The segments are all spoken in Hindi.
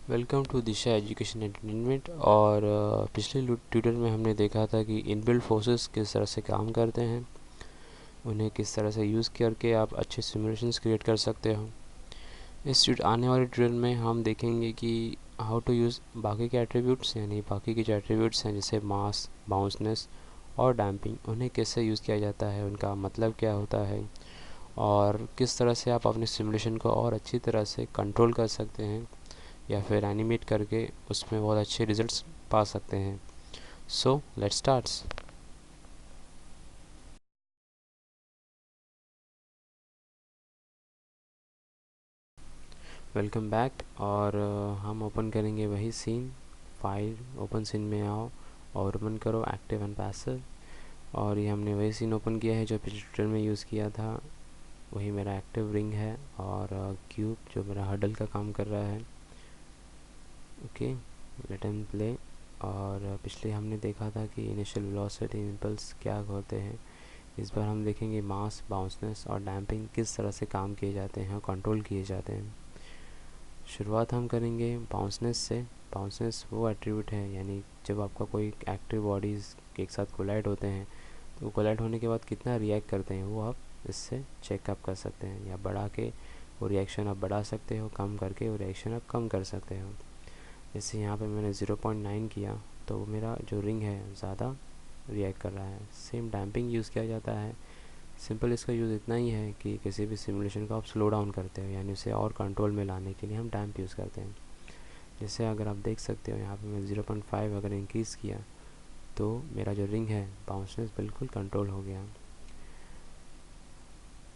Welcome to Disha education entertainment. और पिछले ट्यूटोरियल में हमने देखा था कि इनबिल्ट फोर्सेस किस तरह से काम करते हैं, उन्हें किस तरह से यूज़ करके आप अच्छे सिमुलेशंस क्रिएट कर सकते हो। आने वाले ट्यूटोरियल में हम देखेंगे कि हाउ टू यूज़ बाकी के एट्रीब्यूट्स, यानी बाकी के जो एट्रीब्यूट्स हैं जैसे मास, बाउंसनेस और डैम्पिंग, उन्हें कैसे यूज़ किया जाता है, उनका मतलब क्या होता है और किस तरह से आप अपने सिमुलेशन को और अच्छी तरह से कंट्रोल कर सकते हैं या फिर एनिमेट करके उसमें बहुत अच्छे रिजल्ट्स पा सकते हैं। So let's starts. Welcome back. और हम ओपन करेंगे वही सीन, फाइल ओपन सीन में आओ और ओपन करो एक्टिव एंड पैसिव। और ये हमने वही सीन ओपन किया है जो पिछले ट्यूटोरियल में यूज़ किया था। वही मेरा एक्टिव रिंग है और क्यूब जो मेरा हर्डल का काम कर रहा है। Okay, let me play. और पिछले हमने देखा था कि इनिशियल वेलोसिटी, इम्पल्स क्या होते हैं। इस बार हम देखेंगे मास, बाउंसनेस और डैम्पिंग किस तरह से काम किए जाते हैं और कंट्रोल किए जाते हैं। शुरुआत हम करेंगे बाउंसनेस से। बाउंसनेस वो एट्रीब्यूट है, यानी जब आपका कोई एक्टिव बॉडीज़ एक साथ कोलाइड होते हैं तो कोलाइड होने के बाद कितना रिएक्ट करते हैं वो आप इससे चेकअप कर सकते हैं, या बढ़ा के वो रिएक्शन आप बढ़ा सकते हो, कम करके वो रिएक्शन आप कम कर सकते हो। जैसे यहाँ पे मैंने 0.9 किया तो मेरा जो रिंग है ज़्यादा रिएक्ट कर रहा है। सेम डैम्पिंग यूज़ किया जाता है। सिंपल इसका यूज़ इतना ही है कि किसी भी सिमुलेशन को आप स्लो डाउन करते हो, यानी उसे और कंट्रोल में लाने के लिए हम डैम्प यूज़ करते हैं। जैसे अगर आप देख सकते हो यहाँ पे मैं 0.5 अगर इंक्रीज़ किया तो मेरा जो रिंग है बाउंसनेस बिल्कुल कंट्रोल हो गया।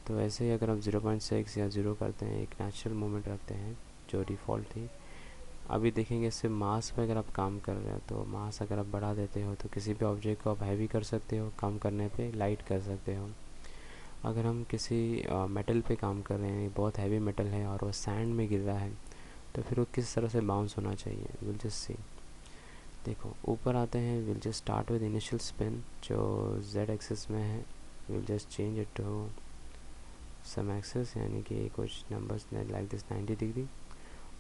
तो ऐसे ही अगर आप 0.6 या 0 करते हैं, एक नेचुरल मूवमेंट रखते हैं जो डिफ़ॉल्ट थी। अभी देखेंगे इससे मास पे अगर आप काम कर रहे हो तो मास अगर आप बढ़ा देते हो तो किसी भी ऑब्जेक्ट को आप हैवी कर सकते हो, कम करने पे लाइट कर सकते हो। अगर हम किसी मेटल पे काम कर रहे हैं, बहुत हैवी मेटल है और वो सैंड में गिर रहा है, तो फिर वो किस तरह से बाउंस होना चाहिए, विल जस्ट सी। देखो ऊपर आते हैं, will just start with initial spin जो z एक्सिस में है। Will just change it to some axis, यानी कि कुछ नंबर्स लाइक दिस 90 डिग्री।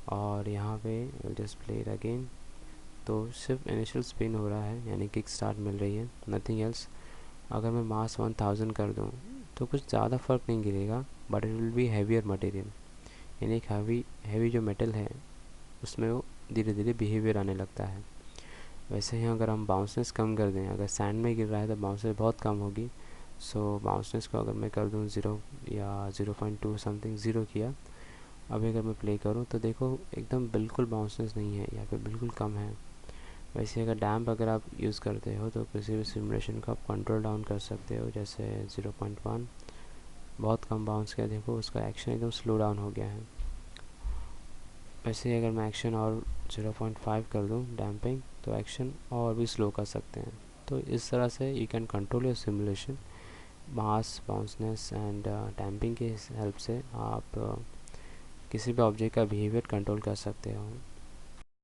और यहाँ पे will just play it again. तो सिर्फ इनिशियल स्पिन हो रहा है, यानी किक स्टार्ट मिल रही है, नथिंग एल्स। अगर मैं मास 1000 कर दूँ तो कुछ ज़्यादा फ़र्क नहीं गिरेगा, but it will be heavier material, यानी एक हैवी जो मेटल है उसमें वो धीरे धीरे बिहेवियर आने लगता है। वैसे ही अगर हम बाउंसनेस कम कर दें, अगर सैंड में गिर रहा है तो बाउंसनेस बहुत कम होगी। सो बाउंसनेस को अगर मैं कर दूँ 0 या 0.2 समथिंग, 0 किया। अभी अगर मैं प्ले करूँ तो देखो एकदम बिल्कुल बाउंसनेस नहीं है या फिर बिल्कुल कम है। वैसे अगर डैम्प अगर आप यूज़ करते हो तो किसी भी सिमुलेशन को आप कंट्रोल डाउन कर सकते हो, जैसे 0.1 बहुत कम बाउंस किया, देखो उसका एक्शन एकदम स्लो डाउन हो गया है। वैसे अगर मैं एक्शन और 0.5 कर दूं डैम्पिंग तो एक्शन और भी स्लो कर सकते हैं। तो इस तरह से you can control your simulation. Mass, bounciness and damping के हेल्प से आप किसी भी ऑब्जेक्ट का बिहेवियर कंट्रोल कर सकते हो।